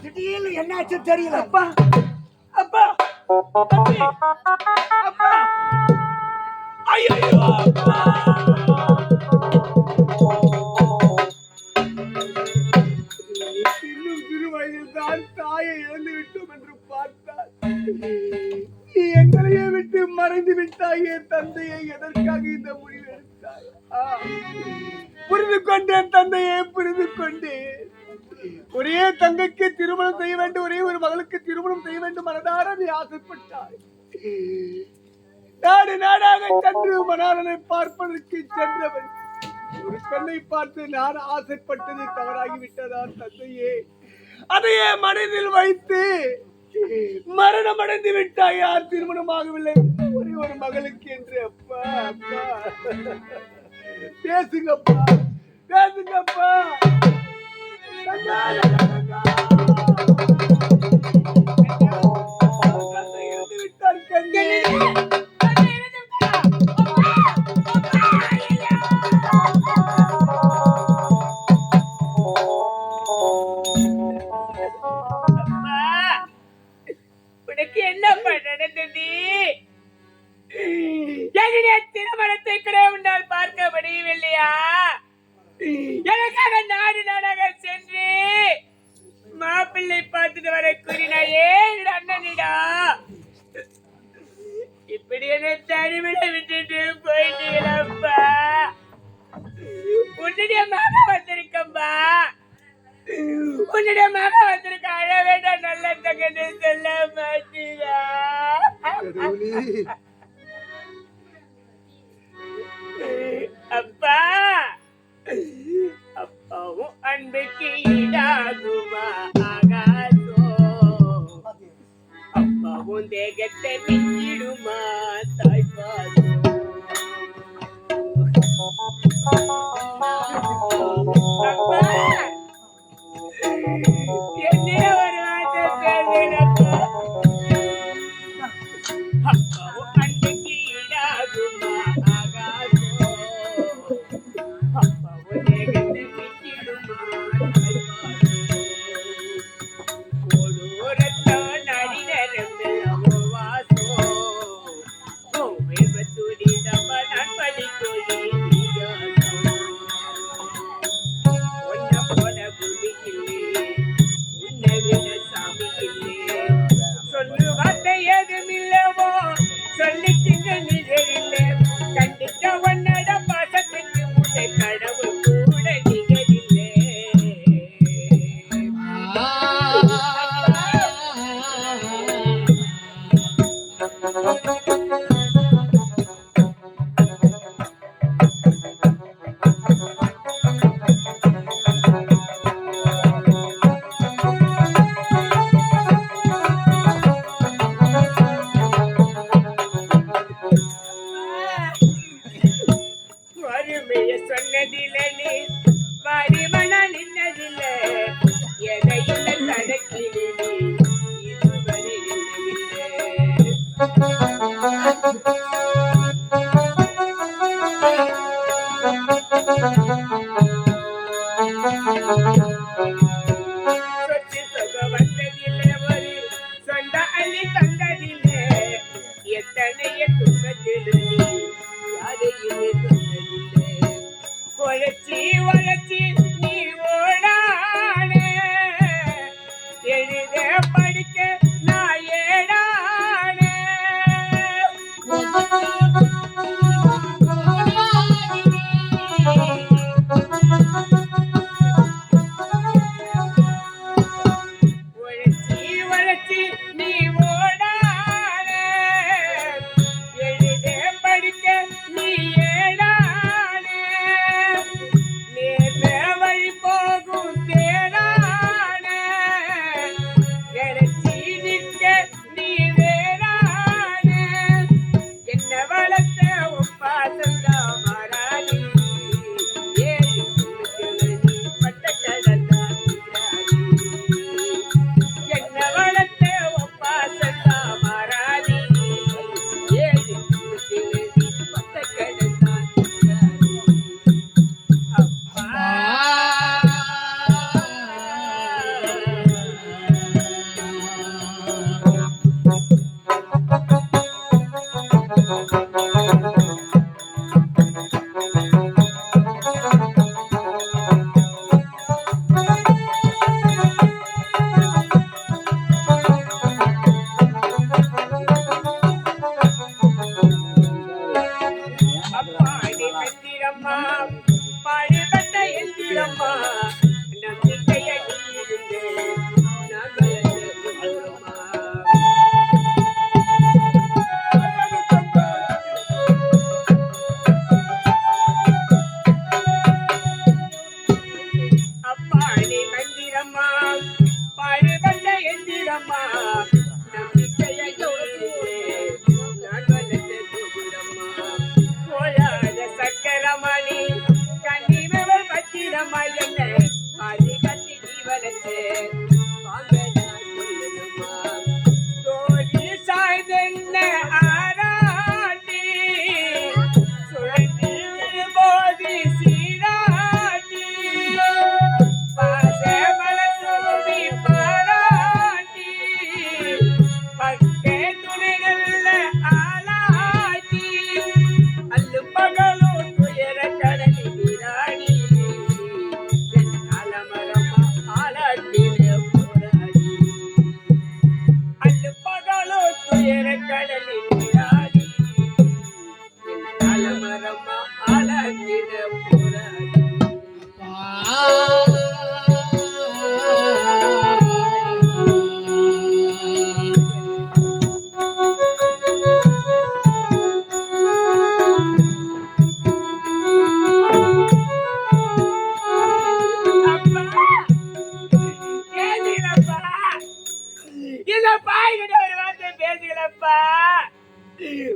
திடீர்னு என்னாச்சு தெரியல. அப்பா அப்பா தம்பி அப்பா ஐயோ அப்பா இன்னும் சிறு வயதில் தான் தாயை இழந்து விட்டோம் என்று பார்த்தார். எங்களையே விட்டு மறைந்து விட்டாயே தந்தையை, எதற்காக இந்த முடிவு எடுத்தாய்? புரிந்து கொண்டேன் தந்தையே, புரிந்து கொண்டேன். ஒரே தங்கைக்கு திருமணம் செய்ய வேண்டும், ஒரே ஒரு மகளுக்கு திருமணம் செய்ய வேண்டும் மனதார நீ ஆசைப்பட்டாய். நாடு நாடாக சென்று மணாளனை பார்ப்பதற்கு சென்றவன் ஒரு பெண்ணை பார்த்து நான் ஆசைப்பட்டது தவறாகிவிட்டதா தந்தையே? அதையே மனதில் வைத்து மரணம் அடைந்து விட்டாய். யார் திருமணமாகவில்லை, ஒரே ஒரு மகளுக்கு என்று. அப்பா அப்பா பேசுங்கப்பா, பேசுங்கப்பா. இருந்து விட்டார் கண்ணே. என்னப்பா நடந்தது? திருமணத்தை கூட உன்னால் பார்க்க முடியவில்லையா? எனக்காக நாடு நாடாக சென்று மாப்பிள்ளை பார்த்துட்டு வர கூறினாயே அண்ணனிடா. இப்படி என்ன தனிமையில விட்டுட்டு போயிட்டீங்களப்பா. உன்னுடைய மகன் வந்திருக்கம்பா, உன்னுடைய மகன் வந்திருக்க. அழ வேண்டாம், நல்ல தங்கன்னு சொல்ல மாட்டீரா? அப்பா அப்பாவும் அன்புக்கு ஈடாகுமா ஆகாதோ? அப்பாவும் தேகத்தை மிஞ்சிடுமா தாய்ப்பாதோ? அப்பா என்ன ஒரு வார்த்தை பேசுகிறப்பா? அப்பாவும் அன்புக்கு ஈடாகுமா ஆகாதோ? அப்பாவும் தேகத்தை மிஞ்சிடுமா தாய்ப்பாதோ? கோடூரத்தான் அடிநரம்பு வாசோ கோவை நான் படித்தொழி ஒன்ன போல பூமியிலே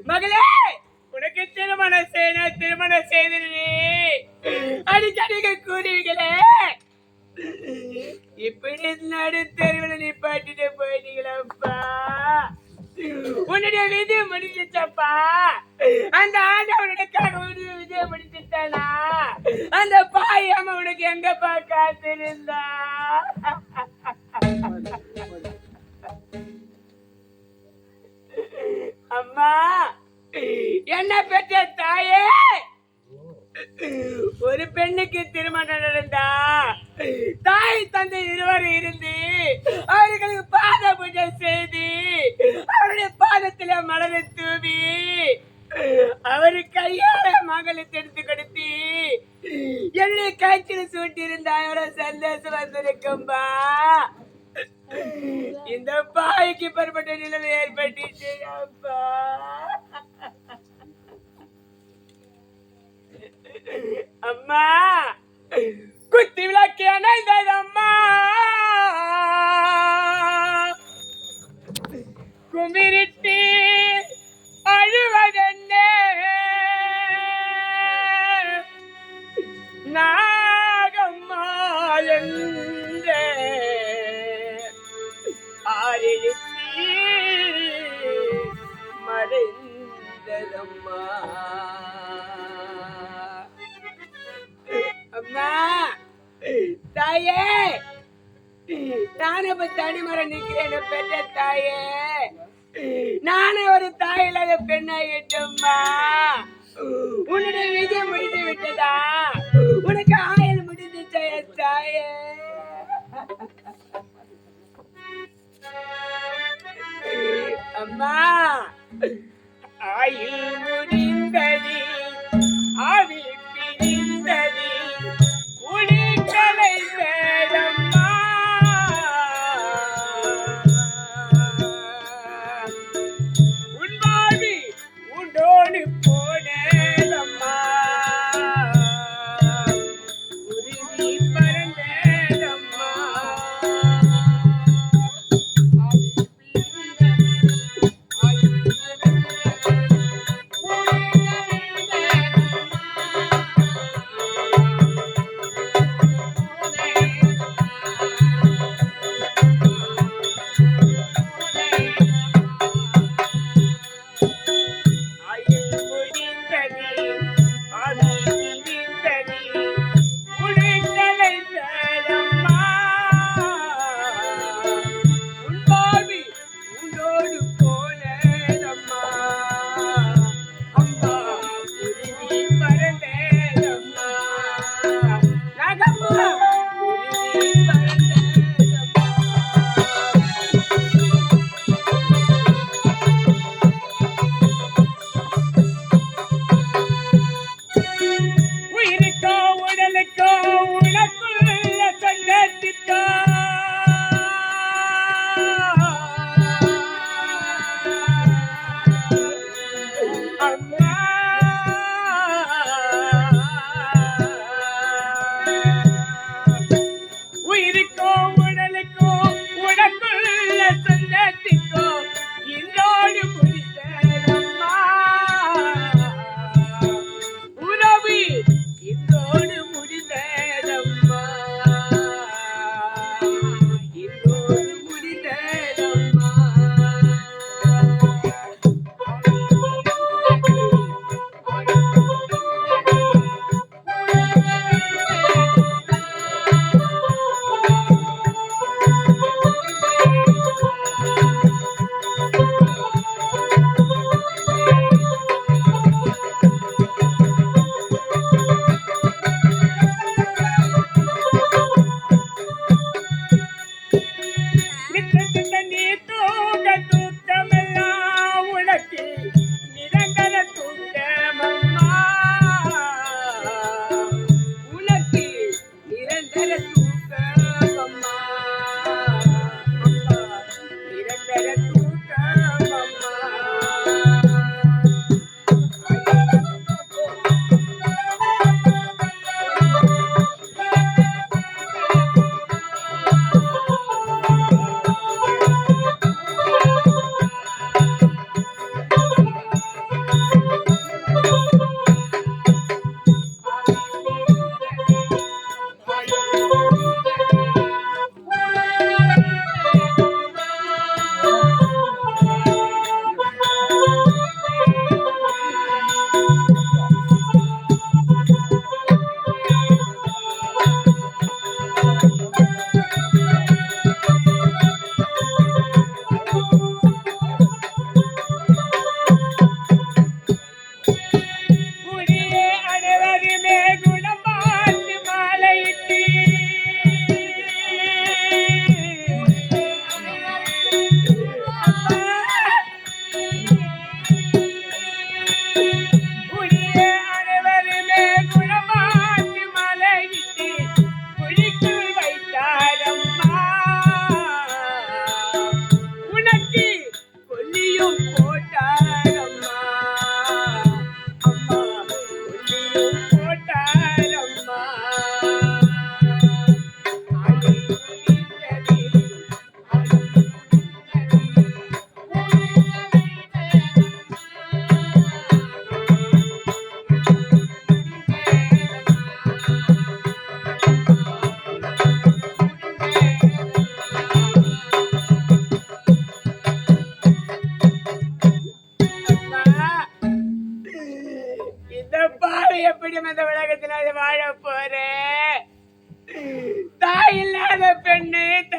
மகளே, உனக்கு திருமணம் செய்யணும், திருமணம் செய்து அடிக்கடிக்க கூறுவீங்களே, இப்படி நடு தெருவில் நிப்பாட்டிட்டு போயிட்டீங்களப்பா. உன்னுடைய விதியை முடிஞ்சிச்சப்பா. அந்த ஆண்டவனுக்காக உன்னுடைய விதியை முடிச்சுட்டானா? அந்த பாய் அம்மா உனக்கு எங்கப்பா காத்திருந்தா? அம்மா, என்ன பெற்ற தாயே, ஒரு பெண்ணுக்கு திருமணம் நடந்தா தாய் தந்தை இருவர் இருந்து அவர்களுக்கு பாத பூஜை செய்து அவருடைய பாதத்தில மலரை தூவி அவரு கையால மகளுக்கு எடுத்து கொடுத்து என்னுடைய காய்ச்சல் சூட்டி இருந்தா எவ்வளவு சந்தோஷம் வந்திருக்கும்பா. இந்த பாய்க்கு பெறப்பட்ட நிலைமை ஏற்பட்டுச்சு அப்பா. அம்மா, குத்தி விளக்கு அணைந்தது அம்மா, குமிரிட்டு அழுவதென்ன நாகம்மா என்ற ஆரெழுத்தி மறைந்ததம்மா. அம்மா, தாயே, நானும் இப்ப தனிமரம் நிக்கிறேன் பெற்ற தாயே. நானும் ஒரு தாய் இல்லாத பெண்ணாயிட்டம்மா. உன்னுடைய விஜய முடிந்து விட்டதா? உனக்கு ஆயுள் முடிஞ்சிச்சா தாயே? அம்மா, ஆயுள் முடிந்தது, ஆவி பிரிந்தது, உனிக்கலை வேடம்மா. உன்பாவி உண்டோடு போனேதம்மா, உருவி பறந்தேதம்மா.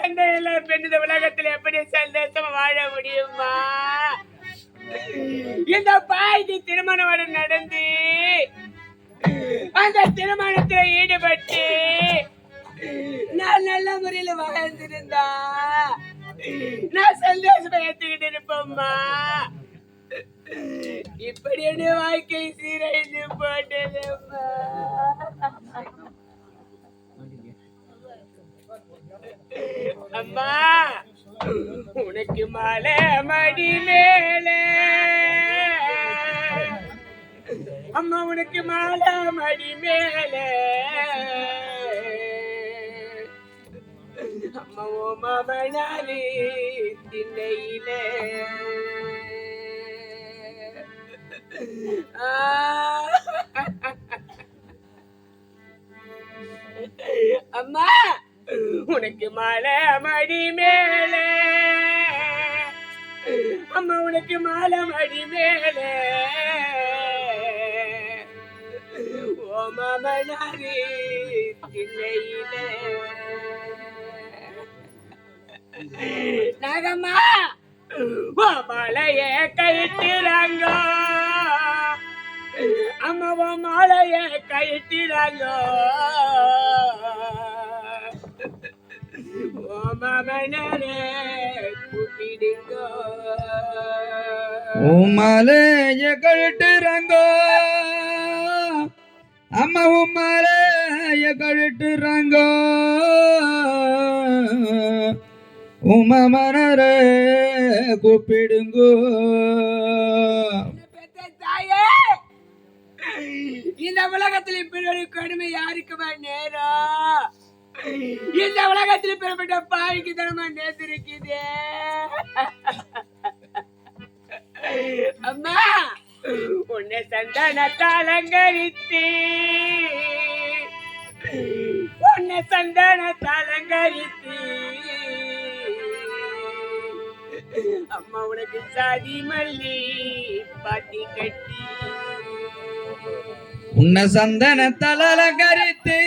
சண்டை எல்லாம் பெண் இந்த உலகத்துல எப்படி சந்தோஷமா வாழ முடியுமா? இந்த பாய்க்கு திருமணம் நடந்து அந்த திருமணத்துல ஈடுபட்டு நான் நல்ல முறையில வாழ்ந்திருந்தா நான் சந்தோஷமா ஏத்துக்கிட்டு இருப்போம்மா. இப்படி என்ன வாழ்க்கை சீரழிந்து போட்டதும்மா. அம்மா உனக்கு மாலை மடி மேலே, அம்மா உனக்கு மாலை மடி மேலே, அம்மா ஓ மாமனாரி திண்ணையிலே. அம்மா உனக்கு மாலை மடி மேலே, அம்மா உனக்கு மாலை மடி மேலே, ஓ மாமனாரி திண்ணையிலே. நாகம்மா ஓ மாலைய கயிட்டுறாங்க, அம்மா ஓ மாலைய கயிட்டுறாங்க, ஓ மாமனாரே கூப்பிடுங்க. ஓ மாலைய கழட்டுறாங்கோ, அம்மா ஓ மாலைய கழட்டுறாங்கோ, உமா மனரே கூப்பிடுங்கோ. தாயே இந்த உலகத்தில் இப்படி கொடுமை யாருக்குமா நேரம்? இந்த உலகத்தில் பெறப்பட்ட பாய்க்கு தனமா நேர்ந்திருக்குது. அம்மா உன்னை சந்தனத்தால் அலங்கரித்து, உன்னை சந்தனத்தால் அலங்கரித்து, அம்மா உனக்கு சாதி மல்லி பாத்தி கட்டி, உன்னை சந்தனத்தால் அலங்கரித்து,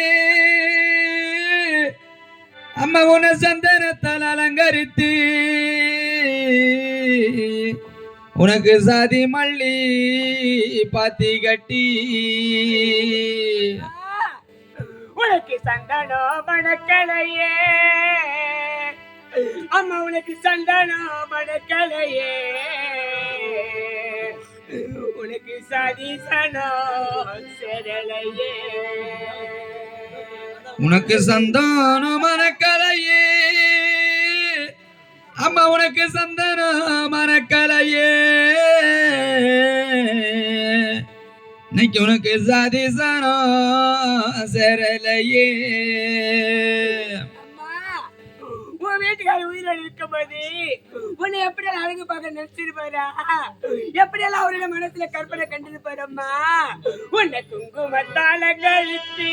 அம்மா உன்னை சந்தனத்தால் அலங்கரித்து, உனக்கு சாதி மல்லி பாத்தி கட்டி, உனக்கு சந்தனம் மணக்கலையே, அம்மா உனக்கு சந்தனம் மணக்கலையே, உனக்கு சாதி சனம் சேரலையே, உனக்கு சந்தானம் மணக்கலையே, அம்மா உனக்கு சந்தனம் மணக்கலையே, இன்னைக்கு உனக்கு சாதி சனம் சேரலையே. உன் வீட்டுக்கார உயிரோடு இருக்கும் போது உன்னை எப்படியெல்லாம் அழகு பார்க்க நினைச்சிருப்பாரா? எப்படியெல்லாம் அவரோட மனசுல கற்பனை கண்டிருப்பாரம்மா. உன்னை குங்குமத்தால கழித்து,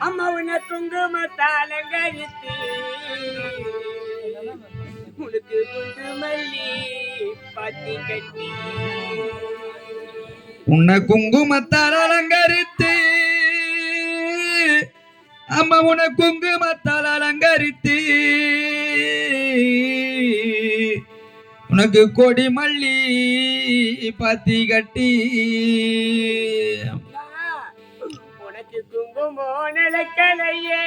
அம்மா உன்னை குங்குமத்தால கழித்து, உனக்கு குண்டு மல்லி பாத்தி கட்டி, உன்னை குங்குமத்தால் அலங்கரித்து, அம்மா உன குங்குமத்தால் அலங்கரித்து, உனக்கு கொடி மல்லி பாத்தி கட்டி, உனக்கு குங்குமோ நிலைக்கலையே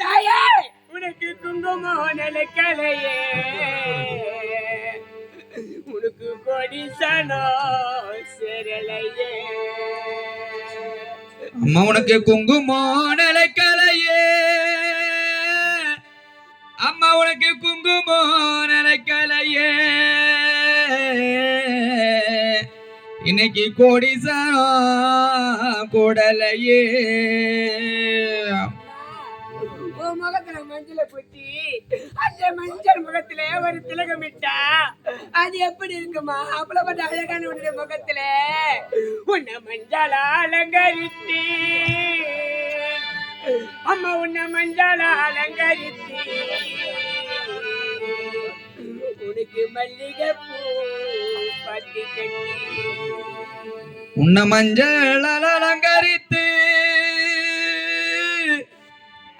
தாயே, உனக்கு குங்குமோ நிலைக்கலையே, உனக்கு கொடி சனோ சேரலையே, அம்மா உனக்கு குங்குமம் நிலைக்கலையே, அம்மா உனக்கு குங்குமம் நிலைக்கலையே, இன்னைக்கு கோடிசனம் கூடலையே. முகத்துல மஞ்சளை பூச்சி அந்த மஞ்சள் முகத்துல ஒரு திலகமிட்டா அது எப்படி இருக்குமா? அவ்வளவு அழகான உன்னுடைய முகத்துல உன்னை மஞ்சள் அலங்கரித்து, அம்மா உன்னை மஞ்சள் அலங்கரித்து, உனக்கு மல்லிகை பூ பத்தி கட்டி, உன்னை மஞ்சள் அலங்கரித்து,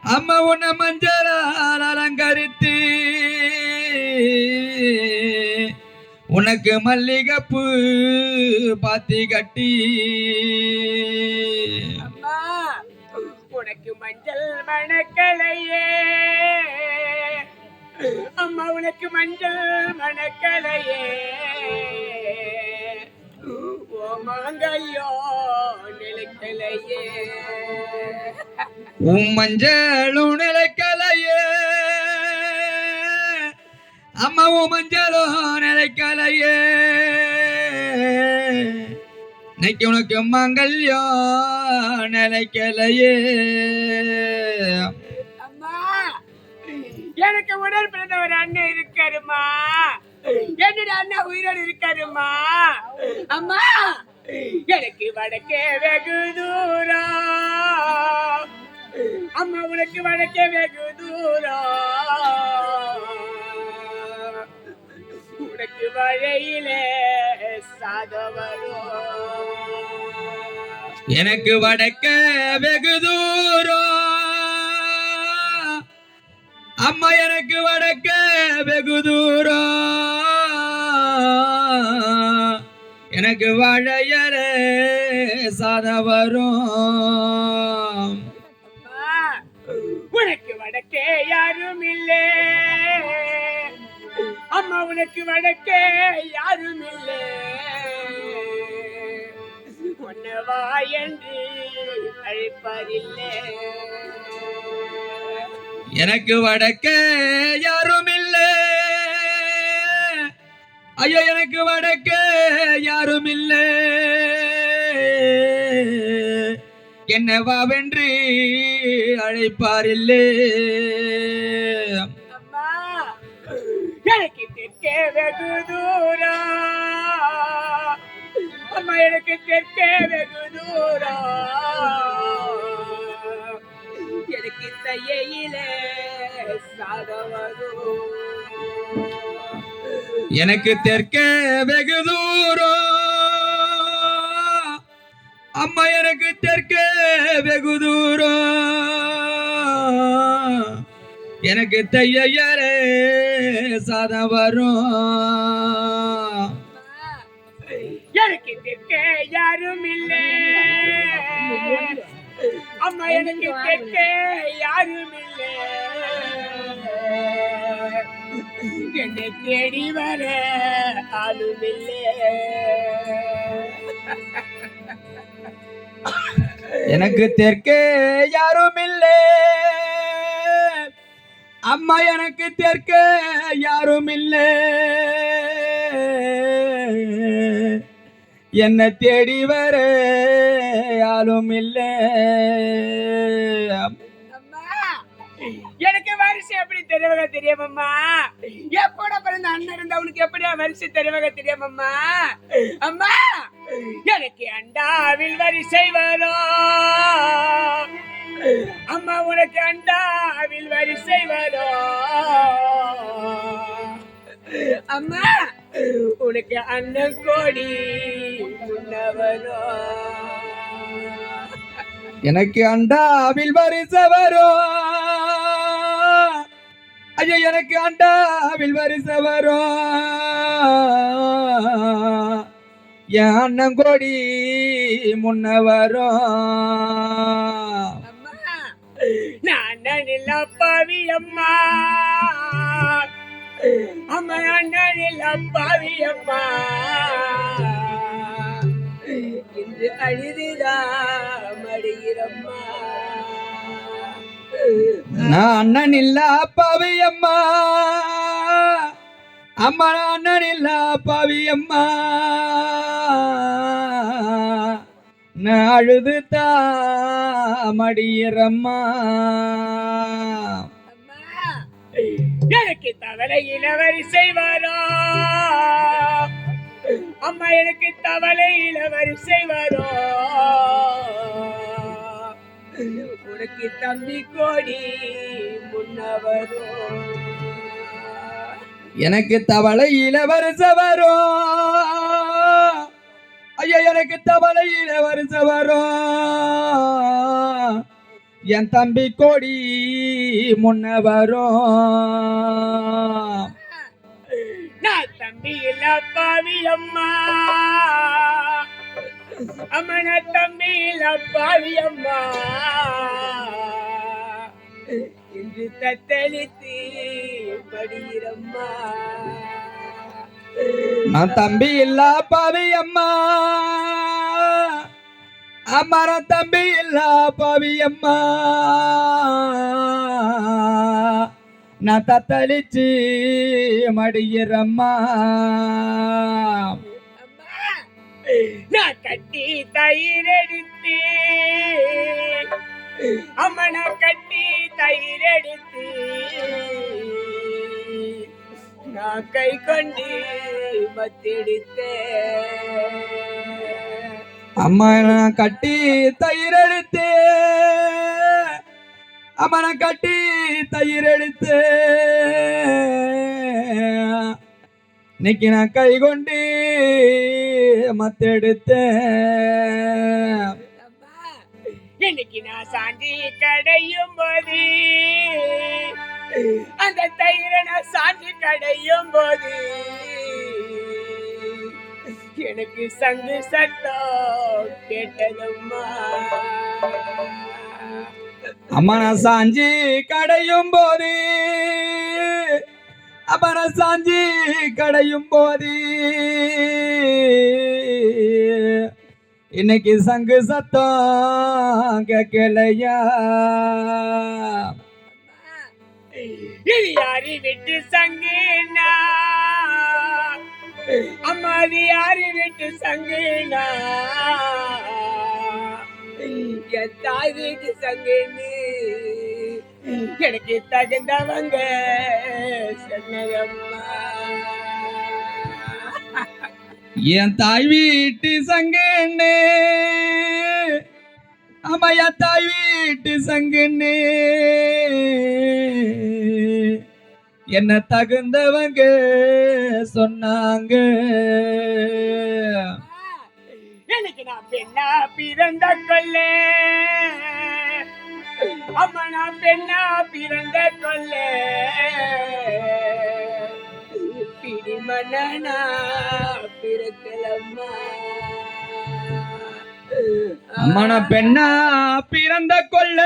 அம்மா உன்னை மஞ்சளால் அலங்கரித்து உனக்கு மல்லிகைப்பூ பாத்தி கட்டி அம்மா உனக்கு மஞ்சள் மணக்கலையே அம்மா உனக்கு மஞ்சள் மணக்கலையே ஓ மங்கல்யோ நிலைக்கலையே உன் மஞ்சளும் நிலைக்கலையே அம்மா உன் மஞ்சளும் நிலைக்கலையே இன்னைக்கு உனக்கு மங்கல்யம் நிலைக்கலையே அம்மா எனக்கு உடல் பிறந்த ஒரு அண்ணன் இருக்காருமா என்னோட அண்ணன் உயிரோடு இருக்காருமா அம்மா எனக்கு வடக்கே வெகு தூரம் அம்மா உனக்கு வடக்கே வெகு தூரம் உனக்கு வழியிலே சாதம் வரும் எனக்கு வடக்க வெகு தூரம் அம்மா எனக்கு வடக்க வெகு தூரம் எனக்கு வளையலே சாத வரும் உனக்கு வடக்கே யாரும் இல்லை அம்மா உனக்கு வடக்கே யாரும் இல்லை ஒன்னவா என்று அழைப்பதில்லை எனக்கு வடக்க யாரும் இல்லை ஐயோ எனக்கு வடக்க யாரும் இல்லை என்னவாவென்று அழைப்பாரில்லை அம்மா எனக்கு தெற்கே வெகு தூரம் அம்மா எனக்கு தெற்கே வெகு தூரம் எனக்கு தையிலே சாதம் வரும் எனக்கு தெற்கே வெகு தூரம் அம்மா எனக்கு தெற்கே வெகு தூரம் எனக்கு தையரே சாதம் வரும் எனக்கு தெற்கே யாரும் இல்லை அம்மா எனக்கு தெற்கே யாரும் இல்லை என்னை தேடி வர ஆளும் இல்லை எனக்கு தெற்கே யாரும் இல்லை அம்மா எனக்கு தெற்கே யாரும் இல்லை என்ன தேடி வர யாரும் இல்லை அம்மா எனக்கு வரிசை எப்படி தெரிவக தெரியுமம்மா எப்போட பிறந்த அண்ணன் இருந்தா உனக்கு எப்படியா வரிசை தெரிவக தெரியுமம்மா அம்மா எனக்கு அண்டாவில் வரிசை வரும் அம்மா உனக்கு அண்டாவில் வரிசை வரும் அம்மா உனக்கு அண்ணன் கோடி முன்னவரும் எனக்கு அண்டாவில் வரிசை வரும் ஐயோ எனக்கு அண்டாவில் வரிசை வரும் என் அண்ணன் கோடி முன்ன வரும் நான் அப்பாவி அம்மா அம்மா அண்ணனில் அப்பாவி அம்மா இன்று அழுதுதான் மடிகிறம்மா நான் அண்ணன் இல்ல அப்பாவி அம்மா அம்மா நான் அண்ணன் இல்ல அப்பாவி அம்மா நான் அழுது தாமடியறம்மா எனக்கு தவளையில வரிசை வரும் அம்மா எனக்கு தவளையில வரிசை வரும் உனக்கு தம்பி கோடி முன்ன வரும் எனக்கு தவளையில வரிசை வரும் ஐயா எனக்கு தவளையில வரிசை வரும் என் தம்பி கோடி முன்ன வரும். நான் தம்பி இல்ல பாவி அம்மா, அம்மன தம்பி இல்ல பாவி அம்மா, இன்று தத்தளித்து படிக்கிறம்மா. நான் தம்பி இல்ல பாவி அம்மா, அமர தம்பி இல்ல பாவி அம்மா, நான் தத்தளிச்சு மடியிறம்மா. நான் கட்டி தயிர் எடுத்து அம்மன கட்டி தயிர் எடுத்து நான் கை கொண்டு மத்தெடுத்தேன். அம்மா நான் கட்டி தயிர் எடுத்து, அம்மா நான் கட்டி தயிர் எடுத்து, இன்னைக்கு நான் கை கொண்டு மத்தெடுத்தேன். இன்னைக்கு நான் சாந்தி கடையும் போது, அந்த தயிரை நான் சாந்தி கடையும் போது எனக்கு சங்கு சத்தம் கேட்டதம்மா. அம்மா நான் சாஞ்சி கடையும் போது, அப்புறம் சாஞ்சி கடையும் போது இன்னைக்கு சங்கு சத்தம் கேட்கலையா. இது யாரு விட்டு சங்குனா அம்மா, அது யாரு விட்டு சங்குனா என் தாய் வீட்டு சங்குன்னு எனக்கு தகுந்தவங்க சொன்னதம்மா. என் தாய் வீட்டு சங்குன்னு, அம்மா என் தாய் வீட்டு சங்குன்னு என்ன தகுந்தவங்க சொன்னாங்க. எனக்கு நான் பெண்ணா பிறந்த கொல்ல, அம்மா நான் பெண்ணா பிறந்த கொல்ல, பிடிமண்ணா பிறக்கலம்மா. அம்மா நான் பெண்ணா பிறந்த கொல்ல,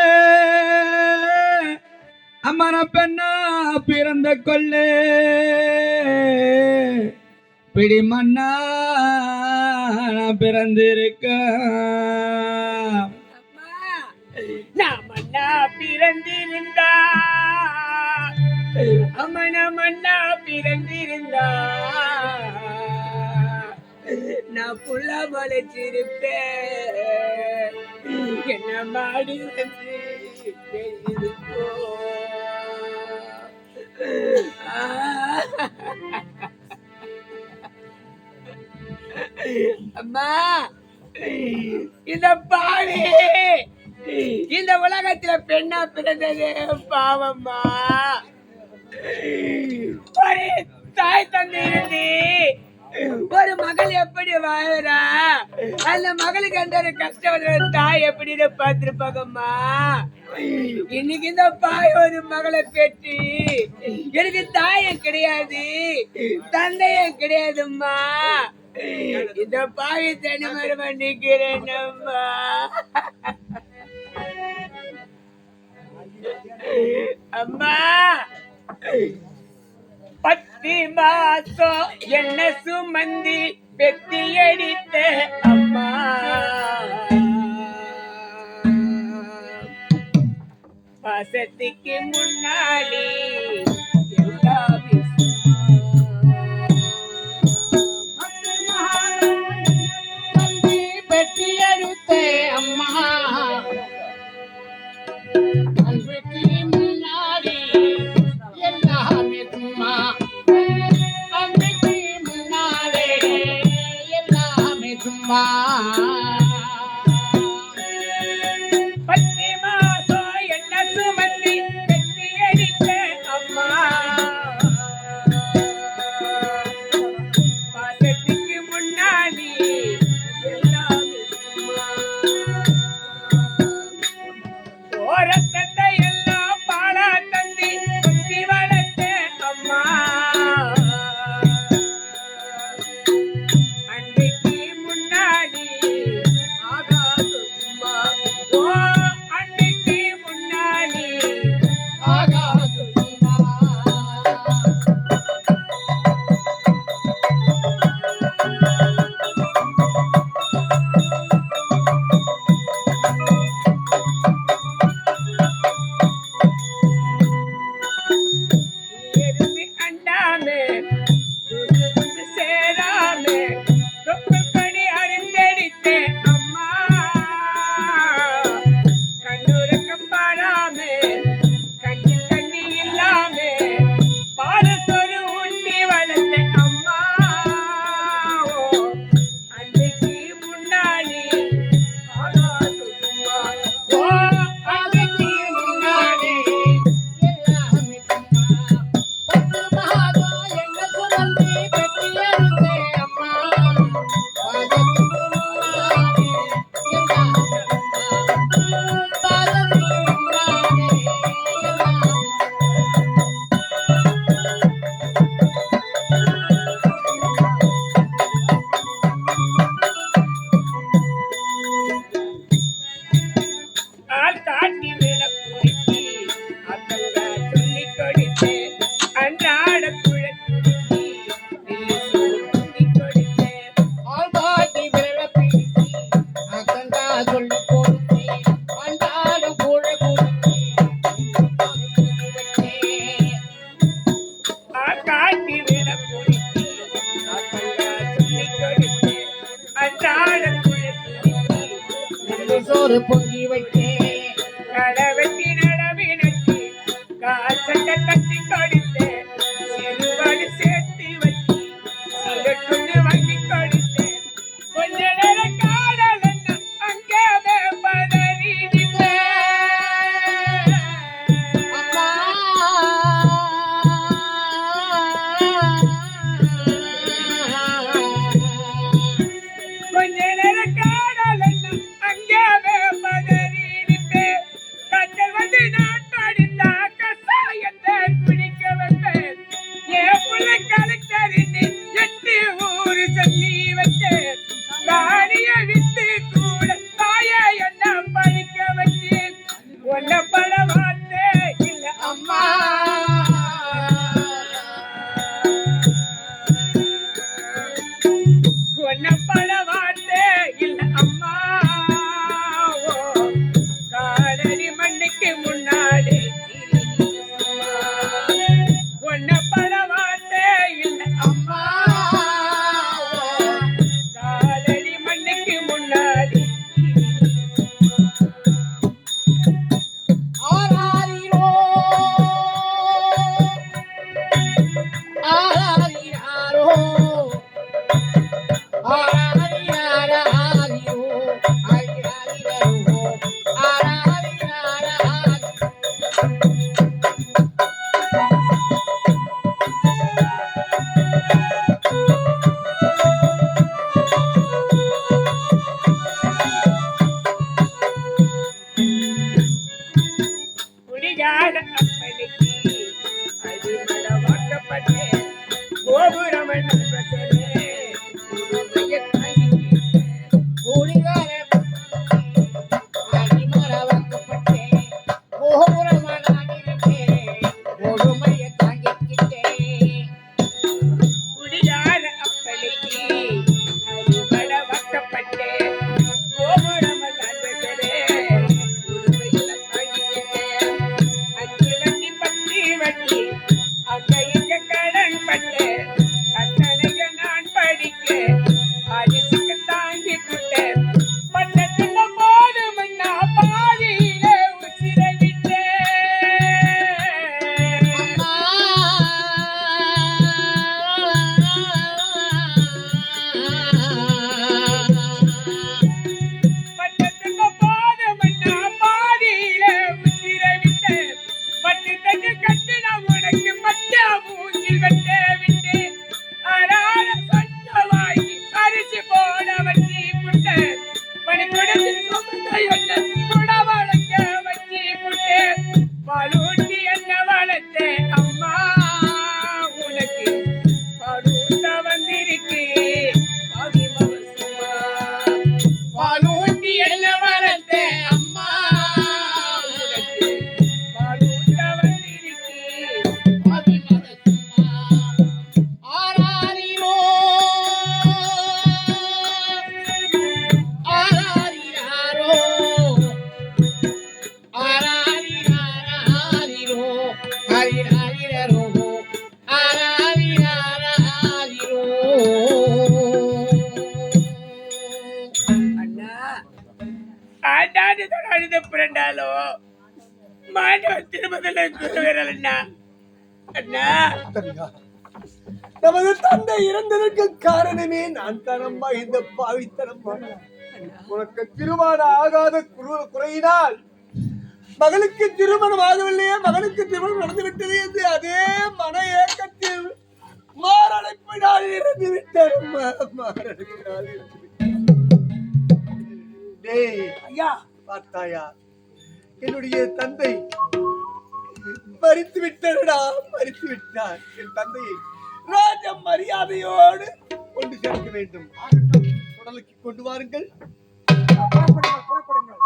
அம்மா நான் பெண்ணா பிறந்த கொல்ல, பிடி மண்ணா நான் பிறந்திருக்க. நான் மண்ணா பிறந்திருந்தா, அம்மா நான் மண்ணா பிறந்திருந்தா நான் புள்ள மலைச்சிருப்பேன். என்ன மாடி வந்து அம்மா, இந்த பாவி இந்த உலகத்துல பெண்ணா பிறந்தது பாவம்மா. ஒரு தாய் தந்தை இருந்து ஒரு மகள் எப்படி வாழறா, அந்த மகளுக்கு அந்த ஒரு கஷ்டம் தாய் எப்படின்னு பார்த்திருப்பாங்கம்மா. இன்னைக்கு இந்த பாய் ஒரு மகளை பெற்று எனக்கு தாயம் கிடையாது தந்தையும் கிடையாதும்மா. இந்த பாயை தனிமரமா நிக்கிறேன் அம்மா. அம்மா 10 மாசம் என்ன சுமந்தி பெத்தி அடித்த அம்மா. பாசத்துக்கு முன்னாடி எல்லாமே பெத்தி அடித்த அம்மா. அன்புக்கு முன்னாடி எல்லாமே சும்மா, அன்புக்கு முன்னாடி எல்லாமே சும்மா. 10 மாசம் என்ன சுமந்தி பெத்தி அடித்த குடிகார அப்பனுக்கு அடிமளவாக்கப்பட்டே கோபுரமன் பசலே உருமைய தாங்கிக்கிட்டே குடிகார அடிமரவாக்கப்பட்டே கோபுரமானாகிவிட்டே கொடுமையை தாங்கிக்கிட்டே குடிகார அப்பனுக்கு அடிமளவாக்கப்பட்டே கோபுரமன் பசலே உருமைய தாங்கிக்கிட்டே அஞ்சு வட்டி பத்தி வட்டி அங்க இங்க கடன் பட்டு அத்தனைய நான் படிக்க அரிசிக்கு தாங்கி விட்டேன் பட்டத்துக்கு போது மண்ணா பாதியில உசிரை விட்டேன் பட்டத்துக்கு போது மண்ணா பாதியில உசிரை விட்டேன் பட்டு தட்டு கட்டின உனக்கு மட்டா மூஞ்சில் வெட்ட விட்டேன் அராத சொன்ன வாங்கி அரிசி போட வச்சு புட்டேன் பணி கொடுத்து சுமந்த என்ன கூட வளர்க்க வச்சு புட்டேன் பாலூட்டி என்ன வளர்த்தேன் அம்மா உனக்கு பாலூட்ட வந்திருக்கு பாலூட்டி என்ன வளர்த்தேன் அம்மா உனக்கு பாலூட்ட வந்திருக்கு ஆராரிரோ ஆராரிராரோ ஆராரிராராரிரோ ஹரிராரிரரோ ஆராரிராராரிரோ அண்ணா ஆண்டாண்டு தொடாது புரண்டாலோ மாண்டவன் திருமதல குருவரண்ணா அண்ணா தங்கா, நமது தந்தை இறந்ததற்கு காரணமே நான் தானம்மா. இந்த பாவித்தனம்மா உனக்கு திருமணம் ஆகாத குறையினால் மகளுக்கு திருமணம் ஆகவில்லையே, மகளுக்கு திருமணம் நடந்து விட்டது என்று அதே மன ஏக்கத்தில் மாரடைப்பினால் இறந்து விட்டேன். மாரடைப்பினால் இறந்து விட்டேன். டேய் ஐயா, பார்த்தாயா, என்னுடைய தந்தை மரித்து விட்டாரடா, மரித்து விட்டார். என் தந்தையை ராஜ மரியாதையோடு கொண்டு சேர்க்க வேண்டும். உடலுக்கு கொண்டு வாருங்கள். புறப்படுங்கள், புறப்படுங்கள்.